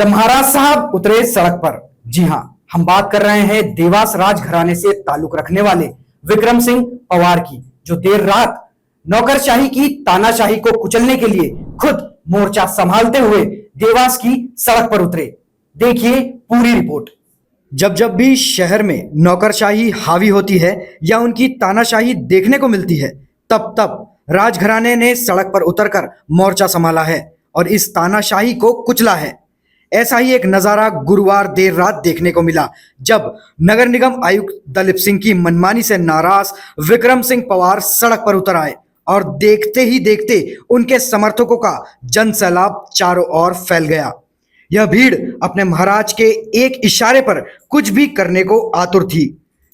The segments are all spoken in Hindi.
जब महाराज साहब उतरे सड़क पर, जी हां, हम बात कर रहे हैं देवास राजघराने से ताल्लुक रखने वाले विक्रम सिंह पवार की, जो देर रात नौकरशाही की तानाशाही को कुचलने के लिए खुद मोर्चा संभालते हुए देवास की सड़क पर उतरे। देखिए पूरी रिपोर्ट। जब जब भी शहर में नौकरशाही हावी होती है या उनकी तानाशाही देखने को मिलती है, तब तब राजघराने ने सड़क पर उतरकर मोर्चा संभाला है और इस तानाशाही को कुचला है। ऐसा ही एक नजारा गुरुवार देर रात देखने को मिला, जब नगर निगम आयुक्त दलीप सिंह की मनमानी से नाराज विक्रम सिंह पवार सड़क पर उतर आए और देखते ही देखते उनके समर्थकों का जन सैलाब चारों ओर फैल गया। यह भीड़ अपने महाराज के एक इशारे पर कुछ भी करने को आतुर थी,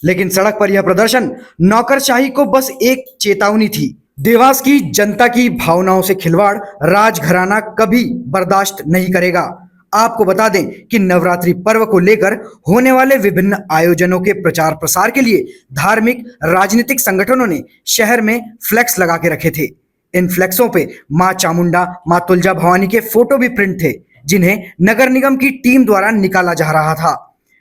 लेकिन सड़क पर यह प्रदर्शन नौकरशाही को बस एक चेतावनी थी। देवास की जनता की भावनाओं से खिलवाड़ राजघराना कभी बर्दाश्त नहीं करेगा। आपको बता दें कि नवरात्रि पर्व को लेकर होने वाले विभिन्न आयोजनों के प्रचार प्रसार के लिए धार्मिक राजनीतिक संगठनों ने शहर में फ्लैक्स लगा के रखे थे। इन फ्लैक्सों पे मां चामुंडा, मां तुलजा भवानी के फोटो भी प्रिंट थे, जिन्हें नगर निगम की टीम द्वारा निकाला जा रहा था,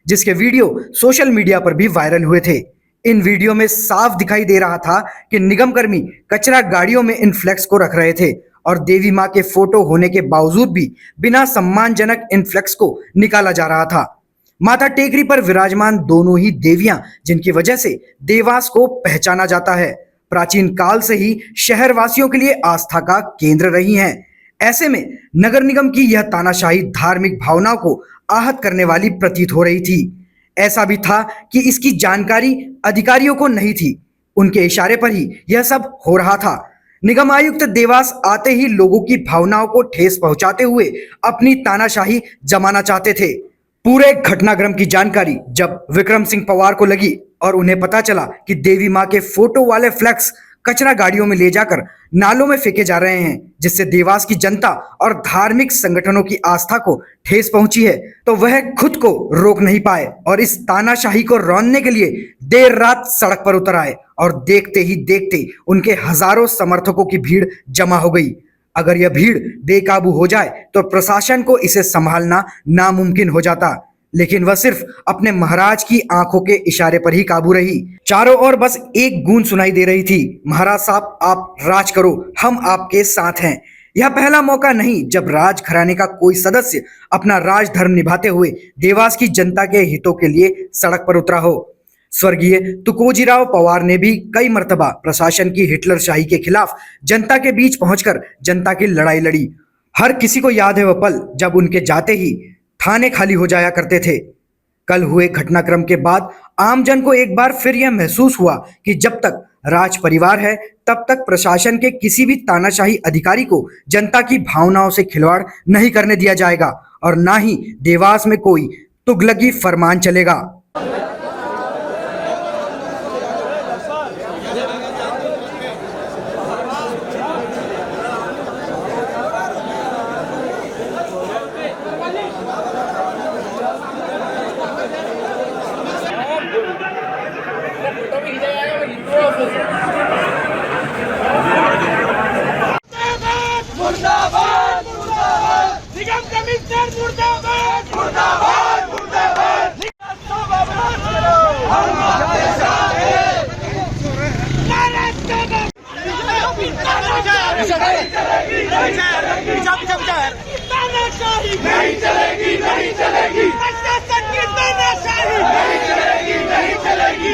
जिसके वीडियो सोशल मीडिया पर भी वायरल हुए थे। इन वीडियो में साफ दिखाई दे रहा था कि निगम कर्मी कचरा गाड़ियों में इन फ्लैक्स को रख रहे थे और देवी मां के फोटो होने के बावजूद भी बिना सम्मानजनक इन फ्लैक्स को निकाला जा रहा था। माता टेकरी पर विराजमान दोनों ही देवियां, जिनकी वजह से देवास को पहचाना जाता है, प्राचीन काल से ही शहरवासियों के लिए आस्था का केंद्र रही हैं। ऐसे में नगर निगम की यह तानाशाही धार्मिक भावनाओं को आहत करने वाली प्रतीत हो रही थी। ऐसा भी था कि इसकी जानकारी अधिकारियों को नहीं थी, उनके इशारे पर ही यह सब हो रहा था। निगम आयुक्त देवास आते ही लोगों की भावनाओं को ठेस पहुंचाते हुए अपनी तानाशाही जमाना चाहते थे। पूरे घटनाक्रम की जानकारी जब विक्रम सिंह पवार को लगी और उन्हें पता चला कि देवी मां के फोटो वाले फ्लैक्स कचरा गाड़ियों में ले जाकर नालों में फेंके जा रहे हैं, जिससे देवास की जनता और धार्मिक संगठनों की आस्था को ठेस पहुंची है, तो वह खुद को रोक नहीं पाए और इस तानाशाही को रौंदने के लिए देर रात सड़क पर उतर आए और देखते ही देखते उनके हजारों समर्थकों की भीड़ जमा हो गई। अगर यह भीड़ बेकाबू हो जाए तो प्रशासन को इसे संभालना नामुमकिन हो जाता, लेकिन वह सिर्फ अपने महाराज की आंखों के इशारे पर ही काबू रही। चारों ओर बस एक गूंज सुनाई दे रही थी, महाराज साहब आप राज करो, हम आपके साथ हैं। यह पहला मौका नहीं जब राजघराने का कोई सदस्य अपना राजधर्म निभाते हुए देवास की जनता के हितों के लिए सड़क पर उतरा हो। स्वर्गीय तुकोजीराव पवार ने भी कई मर्तबा प्रशासन की हिटलरशाही के खिलाफ जनता के बीच पहुंचकर जनता की लड़ाई लड़ी। हर किसी को याद है वह पल जब उनके जाते ही थाने खाली हो जाया करते थे। कल हुए घटनाक्रम के बाद आमजन को एक बार फिर यह महसूस हुआ कि जब तक राज परिवार है तब तक प्रशासन के किसी भी तानाशाही अधिकारी को जनता की भावनाओं से खिलवाड़ नहीं करने दिया जाएगा और ना ही देवास में कोई तुगलकी फरमान चलेगा। मुर्दाबाद मुर्दाबाद निगम कमिश्नर मुर्दाबाद मुर्दाबाद मुर्दाबाद हम आपके साथ हैं। नहीं चलेगी नहीं चलेगी प्रशासन की तानाशाही नहीं चलेगी नहीं चलेगी।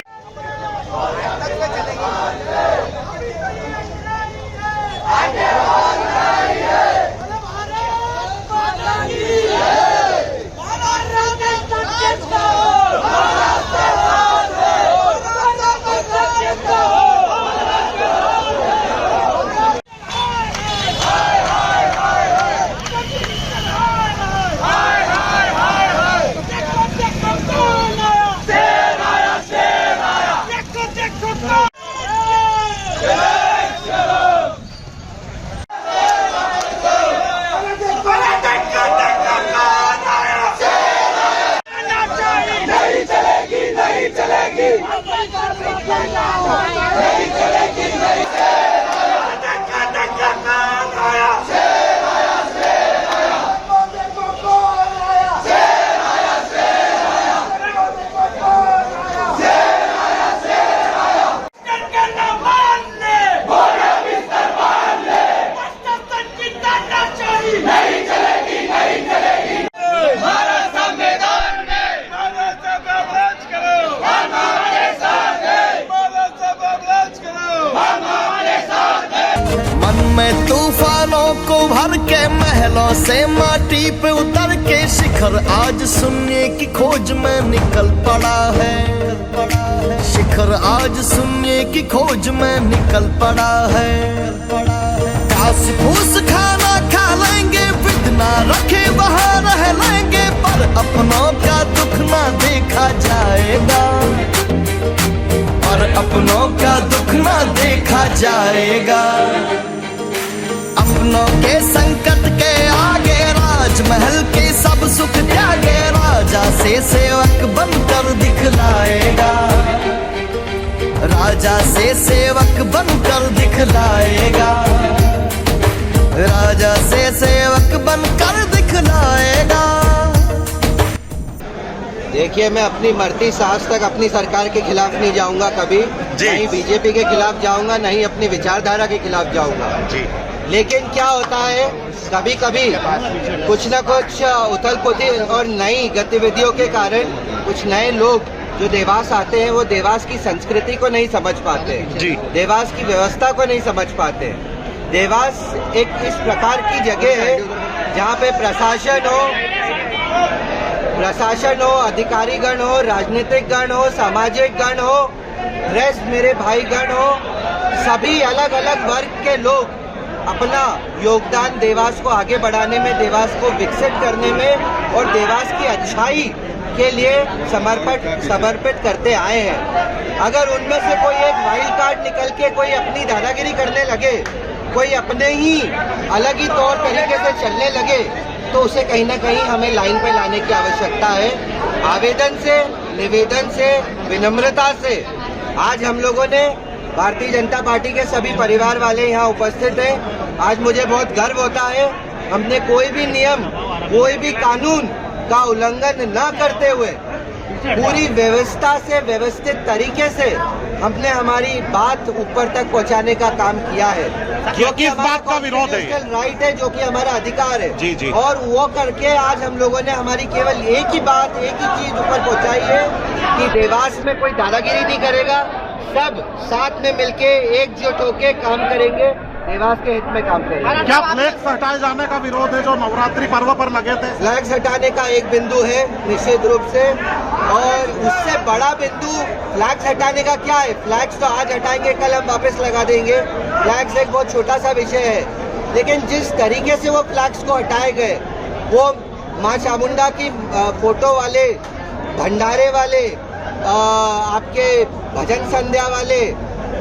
महलों से माटी पे उतर के शिखर आज शून्य की खोज में निकल पड़ा है। शिखर आज शून्य की खोज में निकल पड़ा है। घास फूस खाना खा लेंगे, विघ्ना रखे वहाँ रह लेंगे, पर अपनों का दुख ना देखा जाएगा। पर अपनों का दुख ना देखा जाएगा। अपनों के संकट के आगे राजमहल के सब सुख त्यागे, राजा से सेवक बनकर दिखलाएगा। राजा से सेवक बनकर दिखलाएगा। राजा से सेवक बनकर दिखलाएगा। देखिए, मैं अपनी मरती सांस तक अपनी सरकार के खिलाफ नहीं जाऊंगा कभी, नहीं बीजेपी के खिलाफ जाऊंगा, नहीं अपनी विचारधारा के खिलाफ जाऊंगा जी। लेकिन क्या होता है, कभी कभी कुछ न कुछ उथल पुथल और नई गतिविधियों के कारण कुछ नए लोग जो देवास आते हैं वो देवास की संस्कृति को नहीं समझ पाते जी। देवास की व्यवस्था को नहीं समझ पाते। देवास एक इस प्रकार की जगह है जहाँ पे प्रशासन हो, अधिकारीगण हो, राजनीतिक गण हो, सामाजिक गण हो, प्रेस मेरे भाईगण हो, सभी अलग अलग वर्ग के लोग अपना योगदान देवास को आगे बढ़ाने में, देवास को विकसित करने में और देवास की अच्छाई के लिए समर्पित करते आए हैं। अगर उनमें से कोई एक वाइल्ड कार्ड निकल के कोई अपनी दादागिरी करने लगे, कोई अपने ही अलग ही तौर तरीके से चलने लगे, तो उसे कहीं ना कहीं हमें लाइन पे लाने की आवश्यकता है। आवेदन से, निवेदन से, विनम्रता से आज हम लोगों ने, भारतीय जनता पार्टी के सभी परिवार वाले यहाँ उपस्थित हैं। आज मुझे बहुत गर्व होता है, हमने कोई भी नियम, कोई भी कानून का उल्लंघन न करते हुए पूरी व्यवस्था से, व्यवस्थित तरीके से हमने हमारी बात ऊपर तक पहुंचाने का काम किया है। जो कि किस बात का विरोध है? राइट है, जो कि हमारा अधिकार है जी जी। और वो करके आज हम लोगों ने हमारी केवल एक ही बात, एक ही चीज ऊपर पहुंचाई है कि देवास में कोई दादागिरी नहीं करेगा, सब साथ में मिलके एकजुट होके काम करेंगे, देवास के हित में काम करेंगे। क्या फ्लैग्स हटाए जाने का विरोध है जो नवरात्रि पर्व पर लगे थे? फ्लैग्स हटाने का एक बिंदु है निश्चित रूप से, और उससे बड़ा बिंदु फ्लैग्स हटाने का क्या है? फ्लैग्स तो आज हटाएंगे, कल हम वापस लगा देंगे। फ्लैग्स एक बहुत छोटा सा विषय है, लेकिन जिस तरीके से वो फ्लैग्स को हटाए गए, वो माँ चामुंडा की फोटो वाले, भंडारे वाले, आपके भजन संध्या वाले,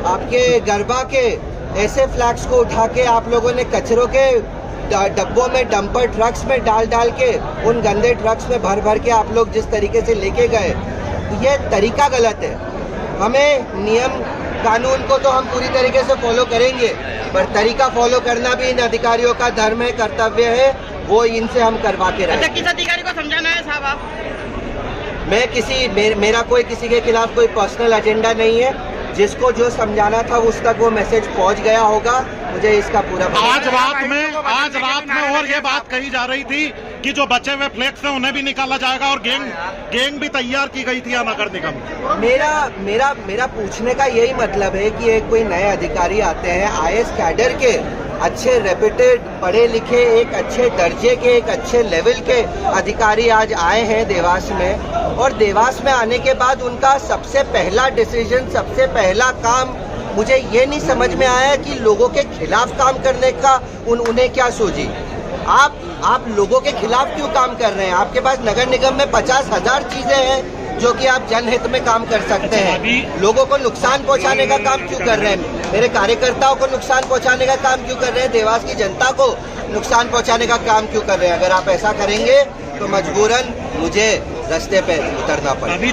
आपके गरबा के ऐसे फ्लैग्स को उठा के आप लोगों ने कचरों के डब्बों में, डंपर ट्रक्स में डाल के, उन गंदे ट्रक्स में भर के आप लोग जिस तरीके से लेके गए, ये तरीका गलत है। हमें नियम कानून को तो हम पूरी तरीके से फॉलो करेंगे, पर तरीका फॉलो करना भी इन अधिकारियों का धर्म है, कर्तव्य है, वो इनसे हम करवा के रहे। किस अधिकारी को समझाना है साहब आप? मेरा कोई किसी के खिलाफ कोई पर्सनल एजेंडा नहीं है। जिसको जो समझाना था उस तक वो मैसेज पहुंच गया होगा, मुझे इसका पूरा आज रात में और ये बात कही जा रही थी कि जो बचे हुए फ्लैग्स हैं उन्हें भी निकाला जाएगा और गैंग भी तैयार की गई थी नगर निगम। मेरा पूछने का यही मतलब है कि एक कोई नए अधिकारी आते हैं, आईएएस कैडर के, अच्छे रेप्यूटेड, पढ़े लिखे, एक अच्छे दर्जे के, एक अच्छे लेवल के अधिकारी आज आए हैं देवास में, और देवास में आने के बाद उनका सबसे पहला डिसीजन, सबसे पहला काम मुझे ये नहीं समझ में आया कि लोगों के खिलाफ काम करने का उन्हें क्या सूझी। आप लोगों के खिलाफ क्यों काम कर रहे हैं? आपके पास नगर निगम में 50,000 चीजें हैं जो कि आप जनहित में काम कर सकते हैं। लोगों को नुकसान पहुंचाने का काम क्यों कर रहे हैं? मेरे कार्यकर्ताओं को नुकसान पहुंचाने का काम क्यों कर रहे हैं? देवास की जनता को नुकसान पहुंचाने का काम क्यों कर रहे हैं? अगर आप ऐसा करेंगे तो मजबूरन मुझे रास्ते पे उतरना पड़ेगा।